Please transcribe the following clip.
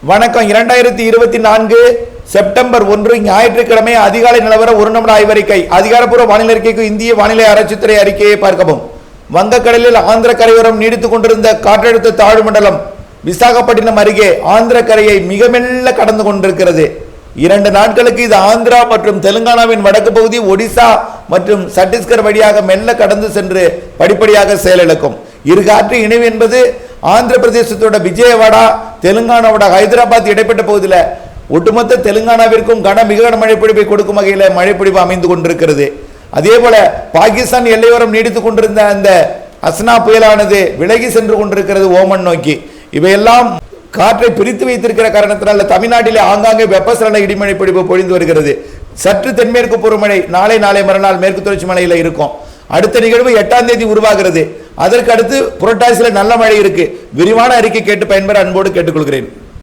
வணக்கம். 2024 செப்டம்பர் 1 ஞாயிற்றுக்கிழமை அதிகாலை நிலவர ஒரு நிமிட ஆய்வறிக்கை. அதிகாரப்பூர்வ வானிலை அறிக்கைக்கு இந்திய வானிலை ஆராய்ச்சித்துறை அறிக்கையை பார்க்கவும். வங்கக்கடலில் ஆந்திர கரையோரம் நீடித்துக் கொண்டிருந்த காற்றழுத்த தாழ்வு மண்டலம் விசாகப்பட்டினம் அருகே ஆந்திர கரையை மிக மெல்ல கடந்து கொண்டிருக்கிறது. 2 நாட்களுக்கு இது ஆந்திரா மற்றும் தெலுங்கானாவின் வடக்கு பகுதி, ஒடிசா மற்றும் சத்தீஸ்கர் வழியாக மெல்ல கடந்து சென்று படிப்படியாக செயலிழக்கும். இரு காற்று இணைவு என்பது ஆந்திர பிரதேசத்தோட விஜயவாடா, தெலுங்கானாவோட ஹைதராபாத் இடைப்பட்ட பகுதியில் ஒட்டுமொத்த தெலுங்கானாவிற்கும் மிக கன மழைப்பொழிவை கொடுக்கும் வகையில் மழைப்பொழிவு அமைந்து கொண்டிருக்கிறது. அதே போல பாகிஸ்தான் எல்லையோரம் நீடித்துக் கொண்டிருந்த அந்த அஸ்னா புயலானது விலகி சென்று கொண்டிருக்கிறது ஓமன் நோக்கி. இவையெல்லாம் காற்றை பிரித்து வைத்திருக்கிற காரணத்தினால தமிழ்நாட்டிலே ஆங்காங்கே வெப்பசலன இடிமழை பொழிவு பொழிந்து வருகிறது. சற்று தென்மேற்கு பருவமழை நாளை மறுநாள் மேற்கு தொடர்ச்சி மலையில இருக்கும். அடுத்த நிகழ்வு 8ஆம் தேதி உருவாகிறது. அதற்கு அடுத்து புரட்டாசியில நல்ல மழை இருக்கு. விரிவான அறிக்கை கேட்டு பயன்பெற அன்போடு கேட்டுக்கொள்கிறேன்.